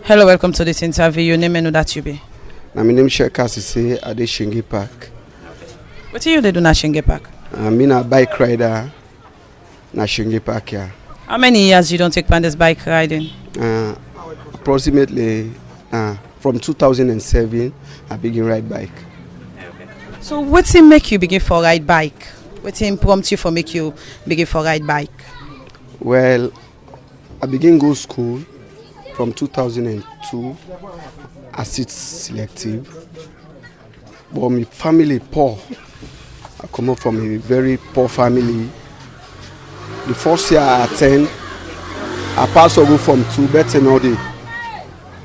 Hello, welcome to this interview. Your name and who that you be? My name is Isatu Smile Sesay at the Bkie Park. What do you do na Bkie Park? I'm a bike rider na Bkie Park here. How many years you don't take part in this bike riding? Approximately from 2007, I begin ride bike. So what's it make you begin for ride bike? What's it prompt you for make you begin for ride bike? Well, I begin go school from 2002 as it's selective. But my family poor. I come up from a very poor family. The first year I attend, I pass over from 2 better no day.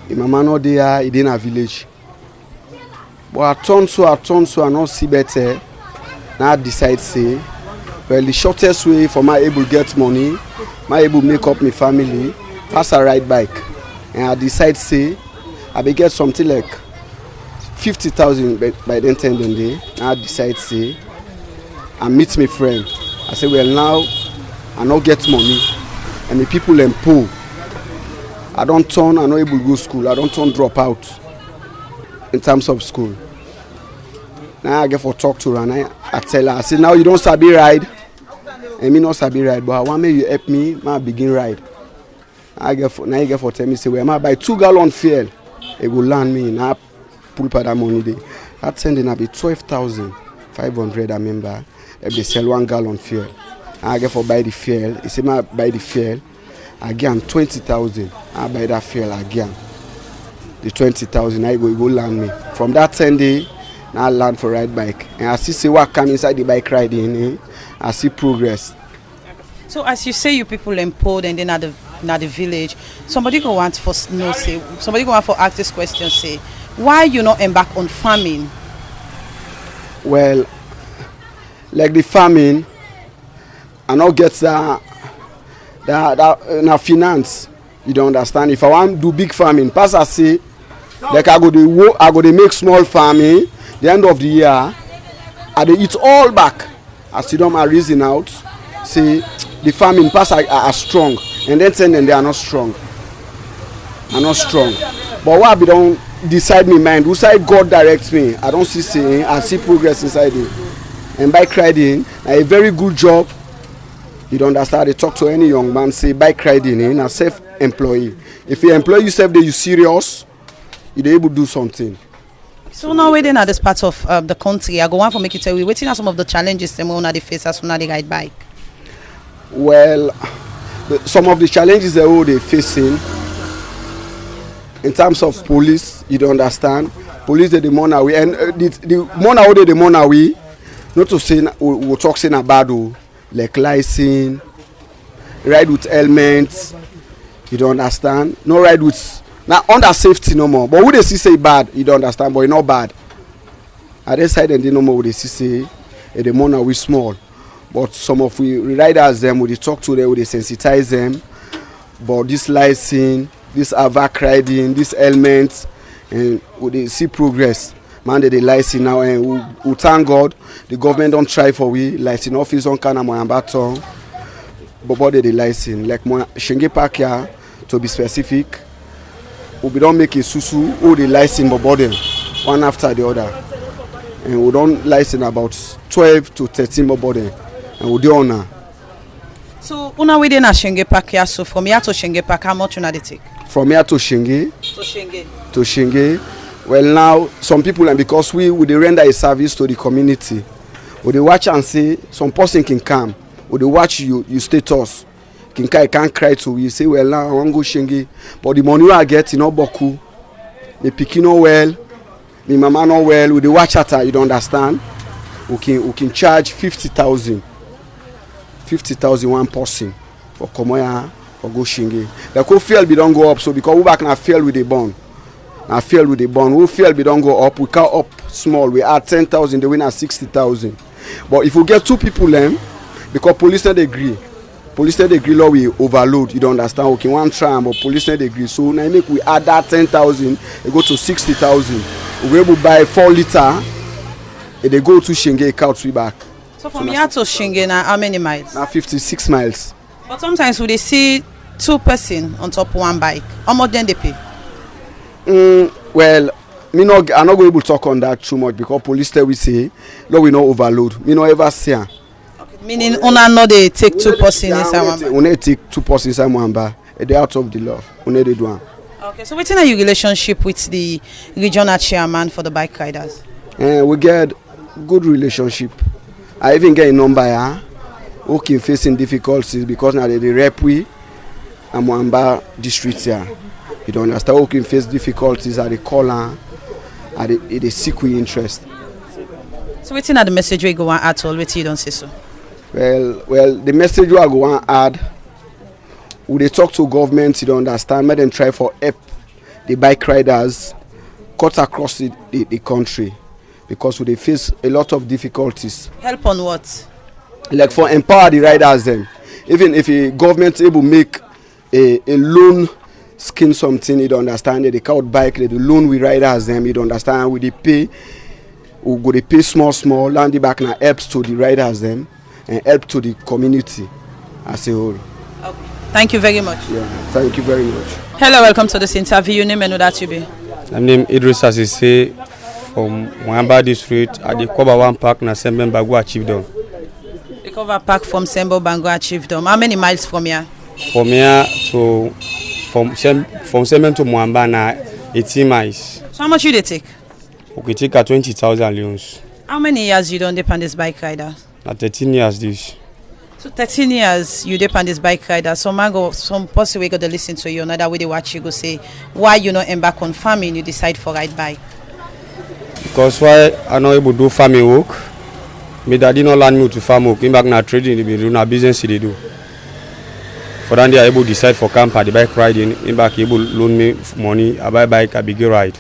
My mama no there, in a village. But I turn so I not see better. Now I decide say, well, the shortest way for my able get money, my able make up my family, pass a ride bike. And I decide say, I be get something like 50,000 by the end of the day. And I decide say, I meet my friend. I say, well, now I not get money, and the people them poor. I don't turn, I not able to go school. I don't turn drop out in terms of school. Now I get for talk to her and I tell her, I say, now you don't sabi ride, and me not sabi ride, but I want me you help me, I begin ride. Now I get for tell me say, well, I buy 2 gallon fuel, it will land me. Now I pull for that money there. That sending I be 12,500. I remember if they sell 1 gallon fuel. I get for buy the fuel. He say, I buy the fuel. Again 20,000. I buy that fuel again. The 20,000 I go land me. From that 10 day, now I land for ride bike. And I see what come inside the bike riding. I see progress. So as you say, you people empowered and then at the village, somebody go want for somebody go want for ask this question, say, why you not embark on farming? Well, like the farming, I not get that finance. You don't understand. If I want to do big farming, pass I say, like I go to make small farming. The end of the year, I dey eat all back. As you don't my reason out, say the farming pass are strong, and then they are not strong. But what I don't decide my mind, who side God directs me. I don't see saying I see progress inside it. And bike riding, a very good job. You don't understand. They talk to any young man, say bike riding, a self-employee. If you employ yourself, then you serious, you're able to do something. So now within at this part of the country, I go on for make you tell you, waiting are some of the challenges them on the face as soon as they ride bike. Well, some of the challenges they're facing in terms of police, you don't understand. Police they demand away, and the money away they demand away. Not to say we talk saying about like license, ride with helmets. You don't understand. No ride with now under safety no more. But who they see say bad, you don't understand. But it's not bad. At this side and they no more. They see say the money we small. But some of we riders them, we talk to them, we sensitize them. But this license, this AVAC riding, this helmets, and we see progress. Man, they license now, and we thank God the government don't try for we license office on Kana Moyamba Street. But they license like Bkie Park here, to be specific. We don't make a susu, all the license but them one after the other, and we don't license about 12 to 13 more them, and we do honor. So una we dey na Bkie Park here, so from here to Bkie Park, how much una dey take? From here to Bkie. Well, now some people, and because we would render a service to the community, would they watch and say some person can come, would they watch you status, can't cry to you say, well, now I want to go Bkie, but the money I get, you know, boku, me picking no well, me mama no well, would they watch at her, you don't understand? We can charge 50,000 one person for come here for go Bkie. The co fuel be don't go up, so because we back now fuel with the bond. I feel with the bond. We feel we don't go up. We count up small. We add 10,000. They win at 60,000. But if we get 2 people, because police not agree. Police not agree. Law we overload. You don't understand. We can one try, but police not agree. So now make we add that 10,000. It go to 60,000. We able to buy 4 liter. And they go to Bkie, count we back. So from here to Bkie, now how many miles? Now 56 miles. But sometimes we they see 2 person on top one bike. How much then they pay? Well, I'm not going to talk on that too much because police tell we say, no, we no overload. Me no ever see. Meaning, una no they take 2 persons inside Moyamba. We take 2 persons inside Moyamba. They out of the law. We they do one. Okay, so what's your relationship with the regional chairman for the bike riders? We get good relationship. I even get a number here. Okay, facing difficulties because now they rep we and Moyamba District here. You don't understand. Okay, face difficulties at the call and they seek we interest. So what's the message we go on at all? What you don't say so? Well, the message we go on add. Would they talk to government? You don't understand. Make them try for help the bike riders cut across the country because they face a lot of difficulties. Help on what? Like for empower the riders them. Even if a government able make a loan scheme something, you don't understand. They count bike, they do loan with riders them. You don't understand. We pay small, land the back now helps to the riders them and help to the community as a whole. Okay. Thank you very much. Yeah, thank you very much. Hello, welcome to this interview. Your name and who that you be? I'm named Isatu Smile Sesay from Moyamba Street at the cover 1 park na Semben Bagua Chiefdom. The cover park from Sembo Bangwa Chiefdom. How many miles from here? From here to from Semben to Moyamba na 18 miles. So how much you they take? Okay, take a 20,000 leons. How many years you done depend this bike rider? Na 13 years this. So 13 years you depend this bike rider. Some person we got to listen to you. Another way they watch you go say why you not embark on farming. You decide for ride bike. Because why I not able to do farming work. My daddy not learn me to farm work. Him back na trading. They be doing a business they do. For that they are able to decide for camp at the bike riding. Him back able loan me money. I buy bike. I Bkie ride.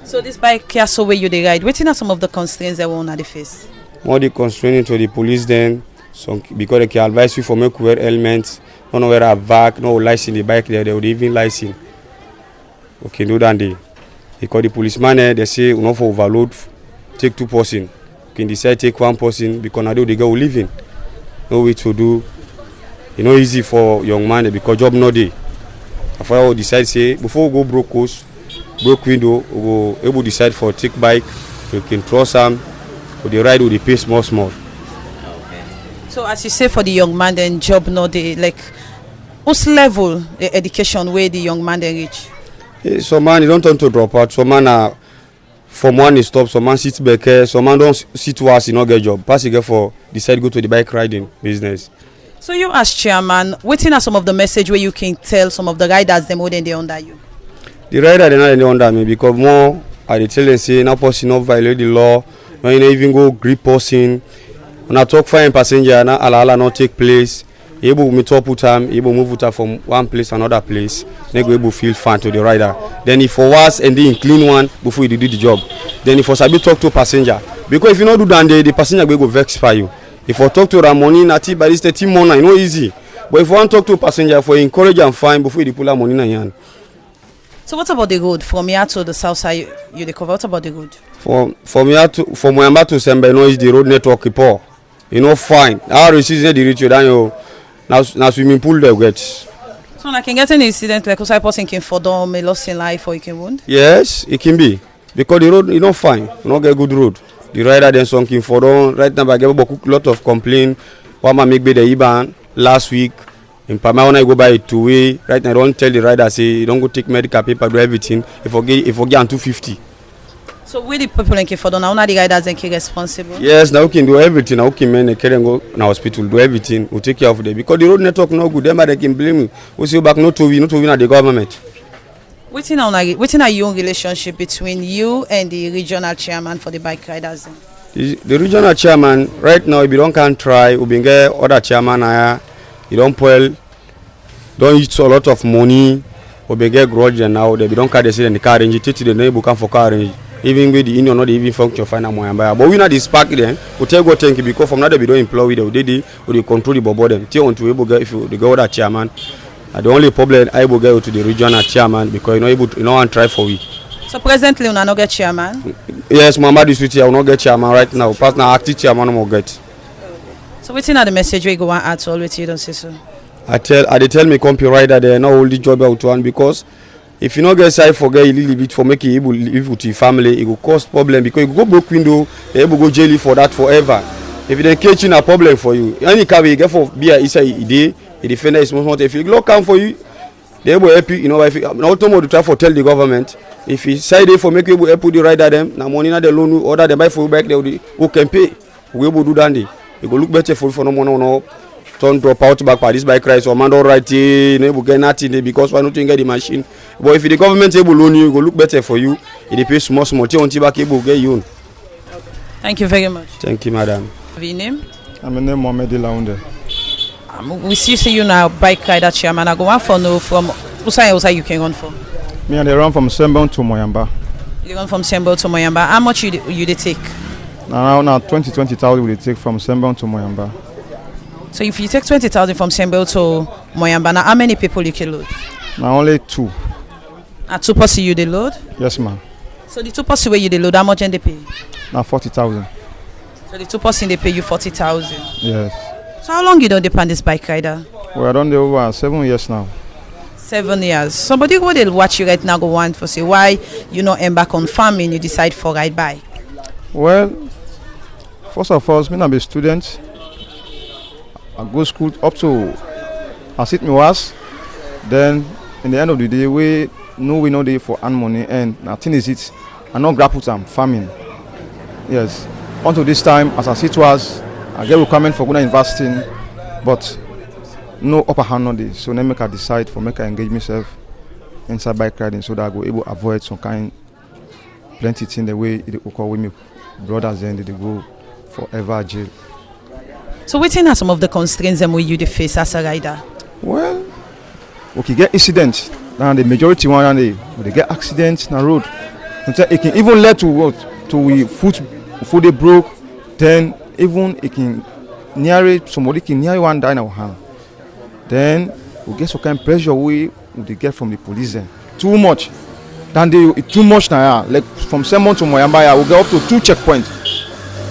So this bike here so where you they ride. What are some of the constraints that won't the face? More the constraining to the police then. So because they can advise you for make wear helmets, no wear a vac, no license the bike there, they would even license. Okay, do that day. Because the policeman they say not for overload, take 2 persons. You can decide take 1 person because now they go living. No way to do. You know easy for young man because job no day. After I decide say before we go broke coast, broke window, we go able decide for take bike, you can trust them, for the ride with the pay small. So as you say for the young man then job no day like whose level the education where the young man they reach? Some man you don't turn to drop out. Some man from 1 is stop. Some man sit back here. Some man don't sit to us. You not get job. Pass you get for decide go to the bike riding business. So you as chairman, what are some of the message where you can tell some of the riders them more than they under you? The rider they not under me because more I dey tell them say no person not violate the law. No you not even go grip person. When I talk fine passenger, na ala not take place. Able meet up with them, able move with her from one place to another place. Then go able feel fun to the rider. Then if for us and then clean one before you do the job. Then if for sabi talk to passenger, because if you not do that, the passenger will go vex for you. If I talk to Ramoni, nati by this 30 money, you know easy. But if you want to talk to passenger, for encourage and fine before you pull that money in your hand. So what about the road from here to the south side? You the cover. What about the road? From here to from Moyamba to Sembe, you know is the road network poor. You know fine. Our season the reach you then you now swimming pool they get. So I can get an incident like a person can fall down, may lost in life or you can wound? Yes, it can be. Because the road you not fine. You not get good road. The rider then some can fall down. Right now I get a lot of complaint. One man make be the IBAN last week. In Pama when I go by 2-way, right now I don't tell the rider say you don't go take medical paper, do everything. If I get on 250. So where the people in Kifodon now the riders and responsible? Yes, now we can do everything. Now we can men carry and go in hospital, do everything. We take care of them because the road network no good. Them they can blame you. We see back not to win at the government. What's in a young relationship between you and the regional chairman for the bike riders? The regional chairman right now, if you don't try, we been get other chairman here. You don't pull, don't use a lot of money. We been get grudge and now they don't carry the car range. Take to the neighbor come for car range. Even with the union, not even function fine at Moyamba. But we not this park then. We tell go thank you because from now we don't employ with them. We control the bobo them. Till on to able get if you go that chairman. The only problem I will get to the regional chairman because you know able to you know and try for we. So presently we not get chairman. Yes, Moyamba Street I will not get chairman right now. Past now active chairman will get. So what's in the message we go on at all with you don't say so? I tell me company rider they not hold the job out one because If you not get side forget a little bit for make you able live with your family, it will cause problem because you go broke window, you able go jail for that forever. If you then catch in a problem for you, any car you get for beer is a day, the defender is most if you lock come for you, they will help you. You know, if you not to try for tell the government. If you side for make you able help the rider them, now money not the loan order them buy for you back they who can pay. We able do that. It will look better for you for no money no. Don't drop out back by this bike ride so man don't write it, you get nothing because why not you get the machine. But if the government able loan you, it will look better for you. It pay small till until back able get you. Thank you very much. Thank you, madam. Have your name? I'm Moyamba Leone. We see you now bike rider chairman. I go on for no from Usai you can run from. Me and they run from Sembon to Moyamba. You run from Sembon to Moyamba. How much you they take? Now 20,000 will take from Sembon to Moyamba. So if you take 20,000 from Sembon to Moyamba, now how many people you can load? Now only 2. At 2 person you they load? Yes, ma'am. So the 2 person where you they load, how much they pay? Now 40,000. So the 2 person they pay you 40,000. Yes. So how long you don't depend this bike rider? We are done there over 7 years now. 7 years. Somebody who they watch you right now go want for say why you not embark on farming, you decide for ride bike. Well, first of all, me I'm a student. I go school up to I sit me was. Then in the end of the day we know day for earn money and nothing is it. I not grapple time farming. Yes. Until this time as I sit was I get requirement for going investing, but no upper hand on this. So then make I decide for make I engage myself inside bike riding so that I go able to avoid some kind plenty thing the way it occur with me brothers and they go forever jail. So what are some of the constraints that you face as a rider? Well, okay, get incidents. And the majority one and they get accidents on the road. It can even lead to what? To foot they broke, then even it can somebody can near one die in our hand. Then we get some kind of pressure we get from the police then. Too much. Then too much now. Like from Sembon to Moyamba, we get up to 2 checkpoints.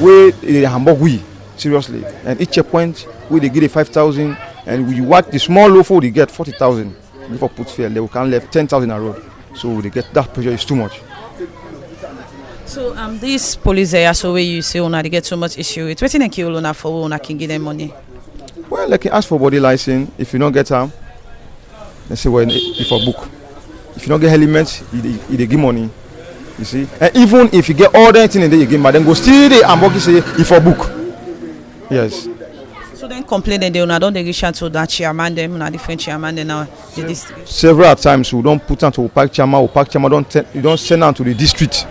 We Hamburg we seriously. And each checkpoint we they get 5,000 and we watch the small loaf they get 40,000. Before put fair, they can left 10,000 a road. So they get that pressure is too much. So these police there so where you say they get so much issue with waiting and kill on for one can give them money. Well, they can ask for body license. If you don't get them, they say well if a book. If you don't get helmets, they give money. You see? And even if you get all that thing in there you give, but then go still the Hamburg say if a book. Yes. So then complain and they don't reach out to that chairman them, not different chairman then now the district. Several times we don't put them to park chairman you don't send them to the district.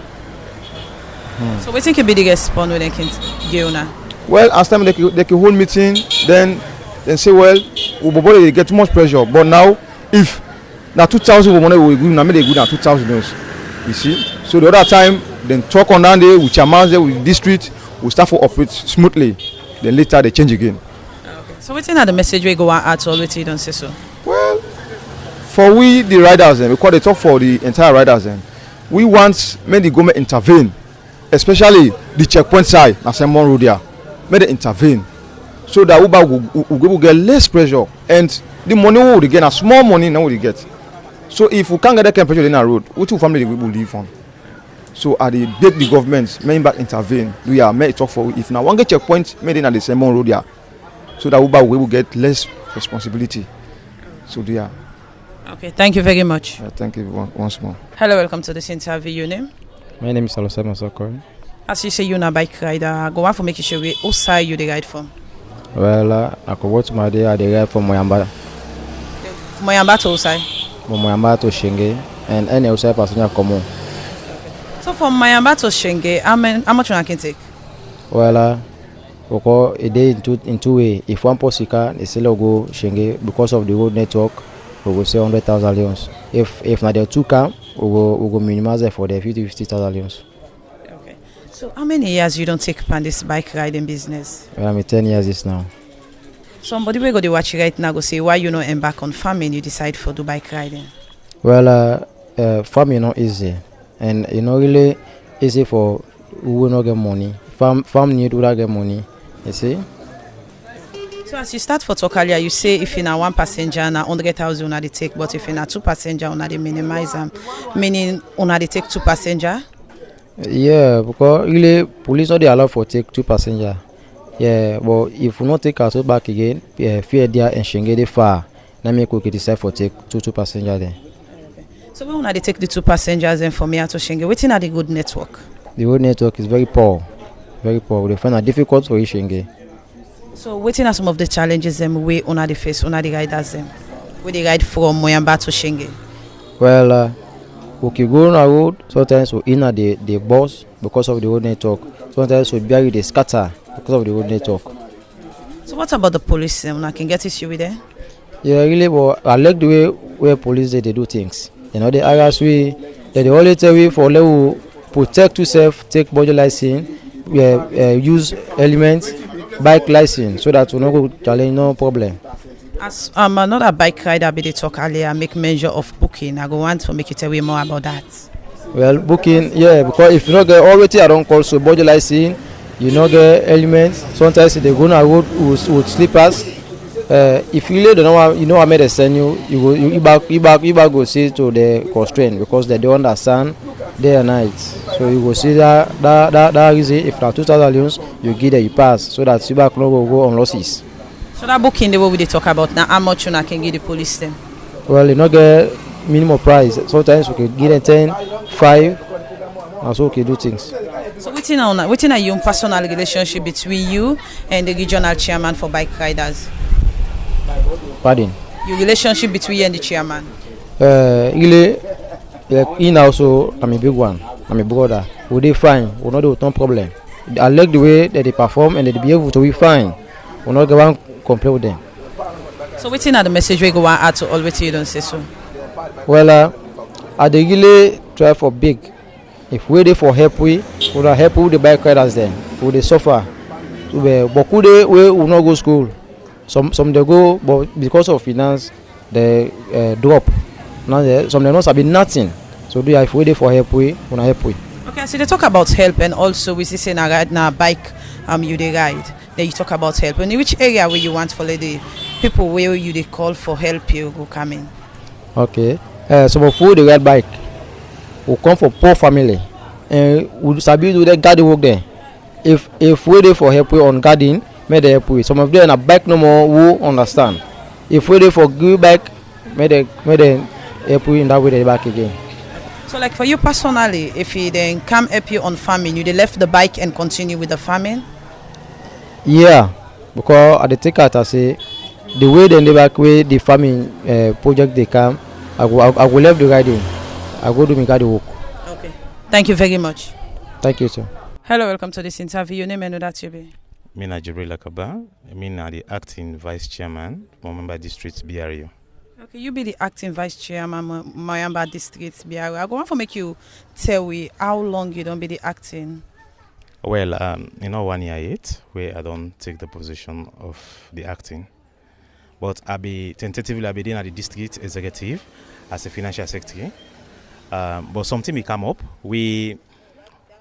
So what think you be the response when they can get on? Well, as time they can hold meeting, then say well, they get too much pressure. But now, if now 2,000 money we give, now they good now 2,000. You see, so the other time, then talk on that day with chairman there with the district, we start to operate smoothly. Then later they change again. Okay. So what's the message we go out to all you don't say so? Well, for we the riders, because they talk for the entire riders, we want make the government intervene. Especially the checkpoint side, na Sembon Road there, may they intervene so that Uber will get less pressure and the money we will get, a small money now we get. So if we can't get that kind of pressure in our road, which family we will live on? So I beg the government, may back intervene. We are may talk for if now one get checkpoint, may they na the Sembon Road there, so that Uber will get less responsibility. So they are. Okay, thank you very much. Thank you once more. Hello, welcome to this interview. Your name? My name is Isatu Smile Sesay. As you say, you're a bike rider. Go on for making sure whose side you ride from. Well, I could go to my day. I ride from Moyamba. Moyamba to Usai. From Moyamba to Shenge, and any Usai passenger come. So from Moyamba to Shenge, how much you can take? Well, we go a day in two ways. If one posika, they still go Shenge because of the road network. We will say 100,000 leons. If not there 2 cam, we go minimize it for the 50,000 leons. Okay. So how many years you don't take on this bike riding business? Well, I'm 10 years this now. Somebody will go to watch right now go say why you not embark on farming, you decide for do bike riding. Well, farming not easy, and really easy for who will not get money. Farm need to get money, you see. So as you start for talk earlier, you say if you na one passenger na 100,000 una dey take, but if you na two passenger una dey minimize am, meaning una dey take two passenger. Yeah, because really police not dey allow for take two passenger. Yeah, but if we not take our back again, fear there and Shenge dey far. Now make we decide for take two passenger then. So when una dey take the two passengers then from here to Shenge, wetin are the good network? The road network is very poor, very poor. We find it difficult for Shenge. So wetin are some of the challenges them wey una dey face, una the riders them, wey dey ride from Moyamba to Shenge? Well, we can go on a road. Sometimes we in the bus because of the road network. Sometimes we bury the scatter because of the road network. So what about the police? Una can get issue with there? Yeah, really, but I like the way where police they do things. You know, the areas they always tell you for level protect yourself, take body license, use elements, bike license, so that we no go challenge no problem. As another bike rider be dey talk earlier, make measure of booking. I go want to make you tell me more about that. Well, booking, yeah, because if you not get already I don't call so body license, you not get elements. Sometimes they go on a road with slippers. If you really don't know, you know I made a send you back go see to the constraint because they don't understand day and night. So you go see that easy. If na 2,000 leons, you give them you pass so that you back no go on losses. So that booking the way we dey talk about now, how much una can give the police them? Well, you not get minimum price. Sometimes we can give them 10, 5, and so we can do things. So wetin are your personal relationship between you and the regional chairman for bike riders? Pardon? Your relationship between you and the chairman? Really, like in also, I'm a big one. I'm a brother. We dey fine. We not do no problem. I like the way that they perform and they be able to be fine. We not go and complain with them. So wetin are the message we go want add to all wetin you don't say so? Well, I dey really try for big. If we dey for help we will help with the bike riders then. We dey suffer. But could they we will not go school. Some they go, but because of finance, they drop. Now some they not sabi nothing. So do if we dey for help we will help we. Okay, so they talk about help and also we say na ride na bike you dey ride. Then you talk about help. And in which area where you want for the people where you they call for help you go come in? Okay. So before they ride bike, we come for poor family. And we sabi do the garden work there. If we dey for help we on garden, may they help we. Some of them na bike no more who understand. If we dey for give bike, may they help we in that way they back again. So like for you personally, if he then come help you on farming, you they left the bike and continue with the farming? Yeah, because at the take out I say the way they back way the farming project they come, I go left the riding. I go do my garden work. Okay. Thank you very much. Thank you, sir. Hello, welcome to this interview. Your name and that you be? Me na Jibril Akaba. Me na the acting vice chairman, Moyamba District BRU. Okay, you be the acting vice chairman, Moyamba District BRU. I go want to make you tell me how long you don't be the acting. Well, 1 year yet, where I don't take the position of the acting. But I be tentatively I be in at the district executive as a financial secretary. But something will come up.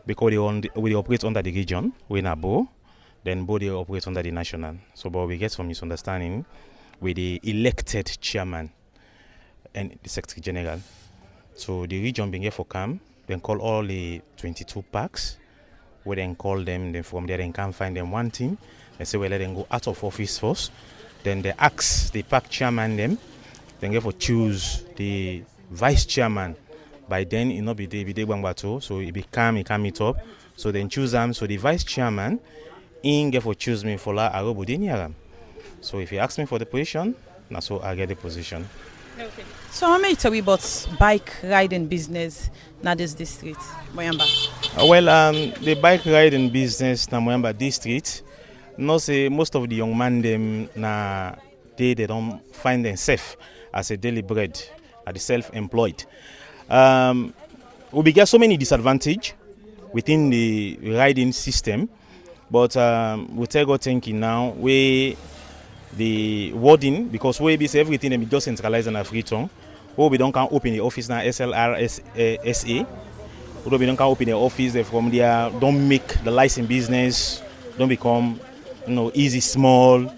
Because we operate under the region, we in Abo, then both they operate under the national. So, but we get some misunderstanding with the elected chairman and the secretary general. So the region being here for come, then call all the 22 packs. We then call them, then from there they can find them one team. They say, well, let them go out of office first. Then they ask the pack chairman them, then get for choose the vice chairman. By then it not be day bangbato, so it become it up. So then choose them. So the vice chairman in get for choose me for la arobudiniaram. So if you ask me for the position, now so I get the position. Okay. So how many tell we about bike riding business na this district, Moyamba? The bike riding business na Moyamba district, no say most of the young man them na they don't find themselves as a daily bread, as the self-employed. We get so many disadvantage within the riding system, but we take our thinking now we the wording because we be everything and be just centralized in a Freetown. We don't can open the office now SLRSA. We don't can open the office from there. Don't make the license business. Don't become easy small.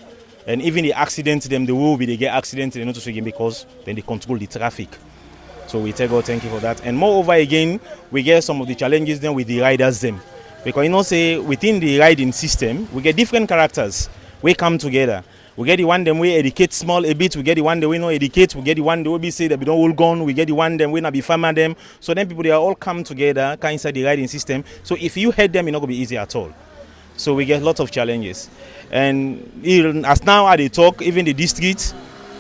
And even the accident, them the way they get accident, they not to again because then they control the traffic. So we tell God thank you for that. And moreover again, we get some of the challenges then with the riders them. Because you know say within the riding system, we get different characters. We come together. We get the one them we educate small a bit, we get the one that we no educate, we get the one that we say that we don't hold gun, we get the one them we not be farmer them. So then people they are all come together, come inside the riding system. So if you head them, it's not gonna be easy at all. So we get lots of challenges. And even as now they talk, even the districts,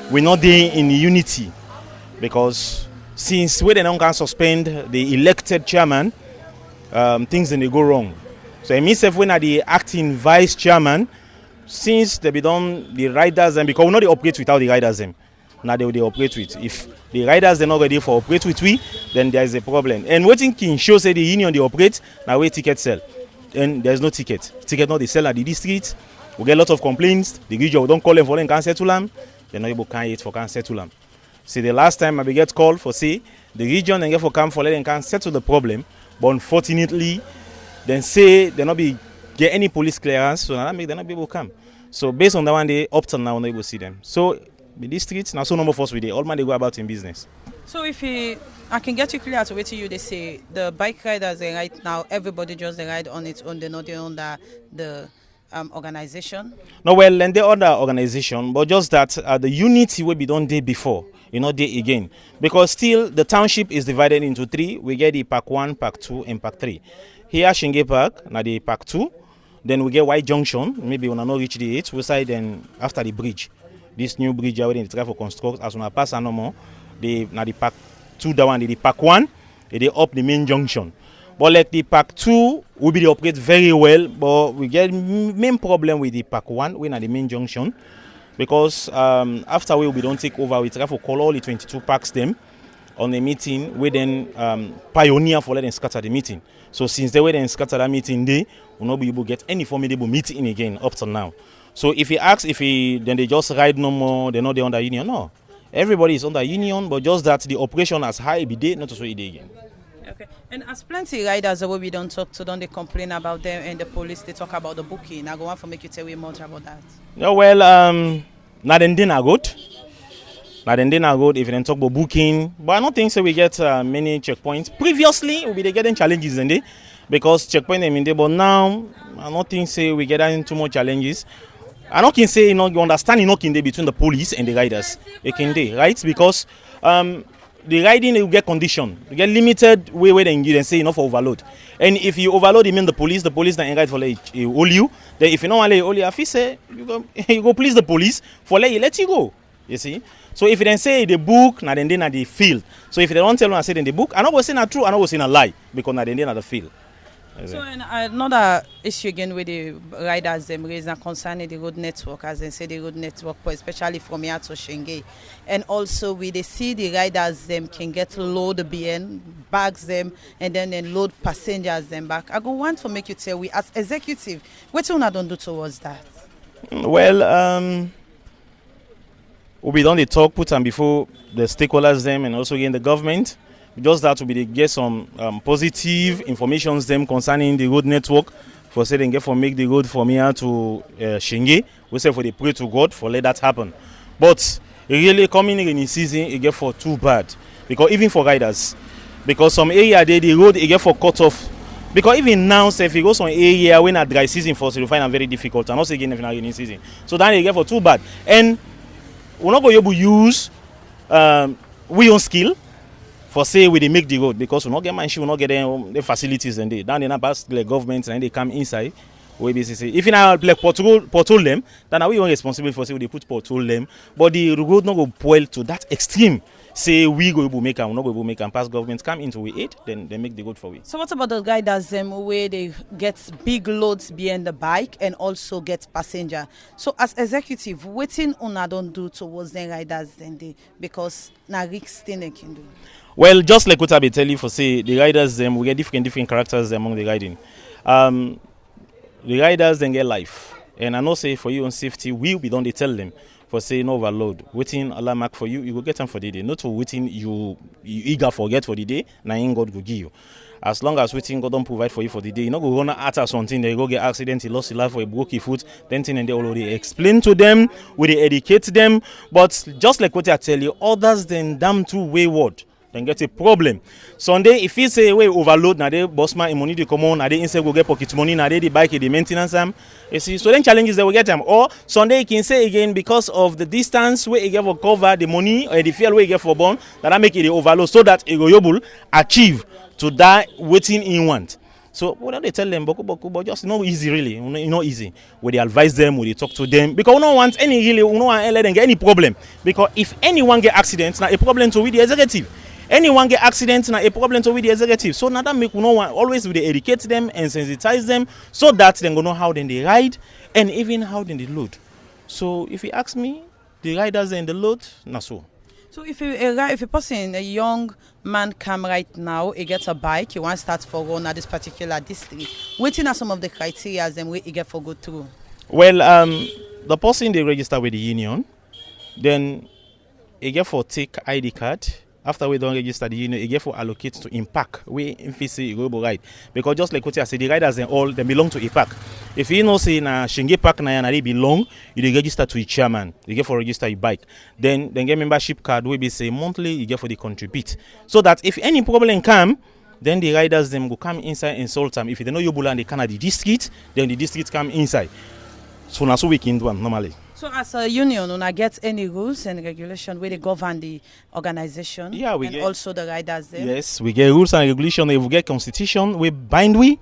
we're not there in unity. Because since we don't can suspend the elected chairman, things then they go wrong. So it means if when are the acting vice chairman, since they be done the riders and because we know they operate without the riders them. Now they operate with. If the riders they're not ready for operate with we, then there is a problem. And waiting can show say the union they operate, now where ticket sell. And there's no ticket. Ticket not they sell at the district. We get a lot of complaints. The region don't call them for them can't settle them. They're not able to can't for can't settle them. See the last time I be get called for say the region and get for come for them can't settle the problem. But unfortunately, then say they not be get any police clearance, so that make them not be able to come. So based on that one, they up till now not able to see them. So the districts now so number force with it. All man they go about in business. So if I can get you clear to wait till you they say the bike riders they right now everybody just they ride on its own, they're not under the organization. No, well, and the other organization, but just that the unity will be done day before, you know, day again, because still the township is divided into three. We get the Park 1, Park 2, and Park 3. Here Shinge Park, now the Park 2. Then we get White Junction. Maybe when I not reach the 8, we side then after the bridge. This new bridge already try for construct. As when I pass no more, the now the Park 2 that one, the Park 1, they up the main junction. But like the Park 2 will be operate very well, but we get main problem with the Park 1 when at the main junction, because after we don't take over, we try to call all the 22 parks them on the meeting. We then pioneer for letting scatter the meeting. So since they were then scatter that meeting day, we'll not be able to get any formidable meeting again up to now. So if he asks then they just ride no more, they're not under union. No, everybody is under union, but just that the operation as high be day, not to say day again. Okay. And as plenty riders that we don't talk to, don't they complain about them and the police they talk about the booking. I go on for make you tell me more about that. No, well, not then are good. Not then are good if you don't talk about booking. But I don't think so we get many checkpoints. Previously we be getting challenges in there because checkpoint them in there, but now I don't think so we get into more challenges. I don't can say you understand in there between the police and the riders. You can do right because the riding you get condition. You get limited way where then you then say enough for overload. And if you overload, you mean the police then ride for all you. Then if you don't want to all you have to say you go please the police for let you go. You see? So if you then say the book, now then the field. So if they don't tell you I say in the book, I not go say not true, I not go say a lie because now then the field. So another issue again with the riders them raise concerning the road network, as they say the road network, especially from here to Shenge. And also we they see the riders them can get load BN, bags them, and then load passengers them back. I go want to make you tell we as executive, what you not don't do towards that? Well, we done the talk put them before the stakeholders them and also again the government. Just that to be get some positive information them concerning the road network for say they get for make the road from here to Shenge. We say for the pray to God for let that happen. But really coming in the season it get for too bad because even for riders because some area there the road it get for cut off because even now say if you go some area when a dry season for so you find it very difficult and also again if not rainy season. So then it get for too bad and we're not going to be able to use we own skill. For say we they make the road because we not get machine, we not get the facilities and they. Then they not pass the government and they come inside. We basically say if you now like portal them, then we are responsible for say they put portal them. But the road not go boil to that extreme. Say we go able make and we not go able make and pass government come into we aid, then they make the road for we. So what about the riders where they get big loads behind the bike and also get passenger? So as executive, waiting on I don't do towards the riders then they because na risk thing they can do. Well, just like what I be telling you for say the riders them we get different characters among the riding. The riders then get life. And I know say for you on safety, we don't they tell them for say no overload. Waiting Allah mark for you, you go get them for the day. Not for waiting you eager forget for the day, now ain't God go give you. As long as waiting God don't provide for you for the day, you know go run out or something, they go get accident, he lost his life or he broke his foot, then thing and they already explain to them, we educate them. But just like what I tell you, others then damn too wayward. Then get a problem. Sunday, if you say we overload, now they boss man money to come on, now they instead go get pocket money, now they the bike the maintenance you see. So then challenges they will get them. Or Sunday you can say again because of the distance where you get for cover the money or the fuel where you get for burn, that make it the overload so that it will able achieve to that waiting in want. So what do they tell them? But just not easy really. Not easy. Where they advise them, where they talk to them, because we don't want any really, we don't want to let them get any problem. Because if anyone get accidents, now a problem to with the executive. Anyone get accident now a problem to with the executive. So now that make no one always we educate them and sensitize them so that they go know how then they ride and even how then they load. So if you ask me, the riders and the load, not so. So if a person, a young man come right now, he gets a bike, he wants to start for run at this particular district, what are some of the criteria then we get for go through? Well, the person they register with the union, then he get for take ID card. After we don't register the union, you get for allocate to impact. We say go ride because just like what I said, the riders and all they belong to impact. If you know say na Shinge Park na they belong, you register to a chairman. You get for register your bike. Then get membership card. We be say monthly. You get for the contribute. So that if any problem come, then the riders them go come inside and solve them. If they know you and they can at the district, then the district come inside. So now so we can do them normally. So as a union, when I get any rules and regulations where they govern the organization and also the riders there? Yes, we get rules and regulations. We get constitution, we bind we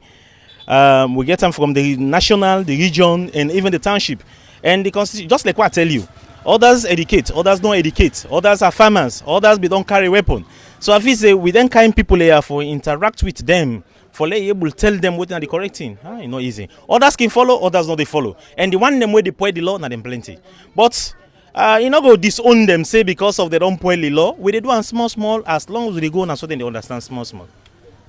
get them from the national, the region, and even the township. And the constitution, just like what I tell you, others educate, others don't educate, others are farmers, others don't carry weapon. So if we say we then kind people here for interact with them, for let you able tell them what are the correct thing. It's not easy. Others can follow, others not they follow. And the one them where they point the law, not them plenty. But you know go disown them, say because of they don't point the law, we they do and small, as long as they go and so then they understand small.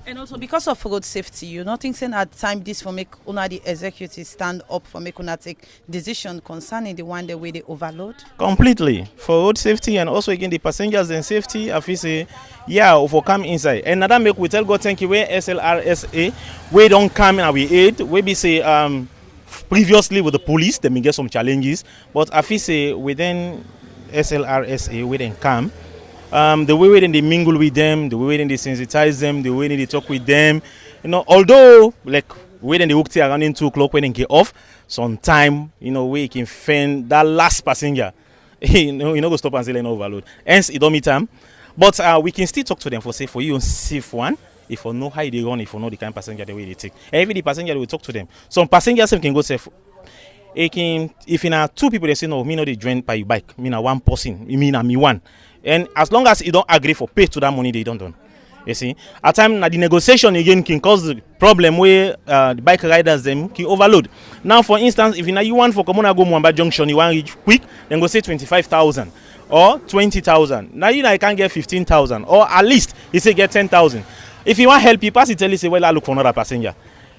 And also because of road safety, you not think saying at time this for make una the executive stand up for make una take decision concerning the one the way they overload? Completely. For road safety and also again the passengers and safety, I feel say for come inside. And another make we tell God thank you where SLRSA we don't come in our aid. We be say previously with the police, they may get some challenges. But I feel say within SLRSA we then come. The way they mingle with them, the way they sensitize them, the way they talk with them, although like when they walk around in 2 o'clock when they get off, sometime we can find that last passenger, go stop and say they no overload. Hence it don't meet time, but we can still talk to them for say for you safe one. If you know how they run, if you know the kind of passenger the way they take, every the passenger will talk to them. Some passengers can go safe. If you are 2 people they say no, me no they join by your bike, me na 1 person, me na me one. And as long as you don't agree for pay to that money, they don't done. You see, at time the negotiation again can cause the problem where the bike riders them can overload. Now, for instance, if you want for Komona go Moyamba Junction, you want to reach quick, then go say 25,000 or 20,000. Now you can't get 15,000 or at least you say get 10,000. If you want help, you pass it tell you say well I look for another passenger.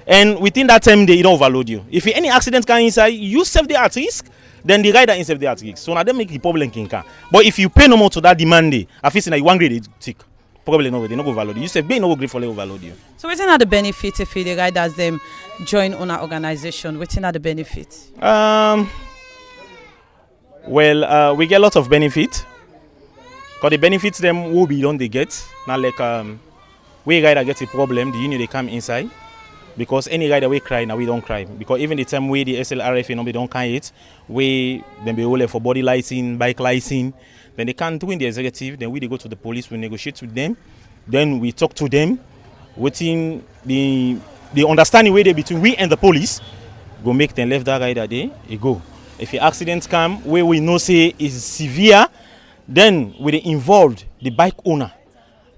And within that time they don't overload you. If any accident can inside, you save the at risk. Then the rider is the at risk. So now they make the problem king car. But if you pay no more to that demand day, I feel like you one grade tick. Probably no, they no go overload you. You say pay no go for overload you. So what's are the benefits if the riders them join on our organization? What's are the benefits? Well, we get a lot of benefits. Because the benefits them will be done they get. Now like we rider get a problem, the union they come inside. Because any rider we cry now we don't cry. Because even the time we the SLRFA we don't carry it, we then be all for body license, bike license. Then they can't do in the executive. Then we they go to the police, we negotiate with them. Then we talk to them. Within the understanding way they between we and the police, go make them left that rider there. It go. If the accidents come where we know say is severe, then we involved the bike owner.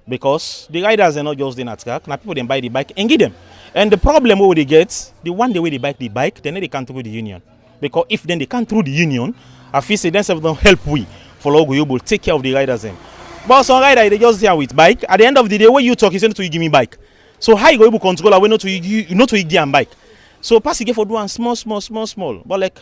Because the riders are not just in attack. Now people then buy the bike and give them. And the problem where they get, the one day where they buy the bike, then they can't through the union. Because if then they can't through the union, I feel say themselves don't help we for Logo take care of the riders then. But some rider they just there with bike. At the end of the day, when you talk, you say to you give me bike. So how you go able to control we not to you not to give bike. So pass you get for doing small. But like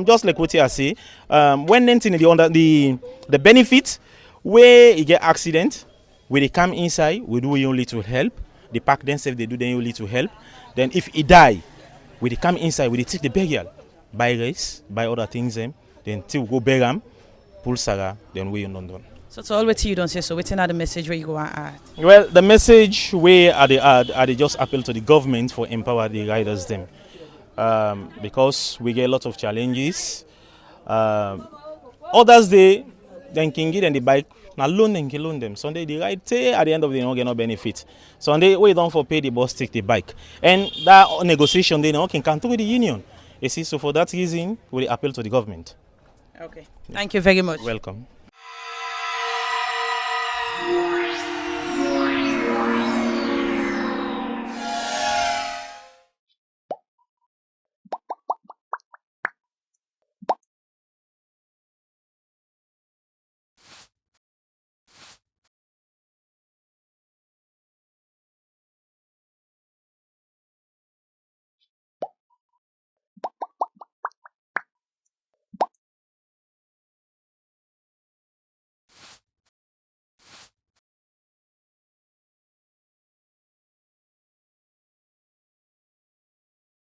just like what I say, when anything the benefit where you get accident, where they come inside, we do only to help. The pack themselves they do then only to help. Then if he die, we they come inside, we they take the burial, buy rice, buy other things then till we go bury them, pull Sarah, then we in London. So to all what you don't say, so what's another message where you go and add? Well, the message where are they just appeal to the government for empower the riders them. Because we get a lot of challenges. Others they then can get and the bike now loan and can loan them. Sunday they ride at the end of the day no get no benefit. Sunday we don't for pay the bus take the bike. And that negotiation they can come through with the union. You see, so for that reason we appeal to the government. Okay. Thank you very much. Welcome.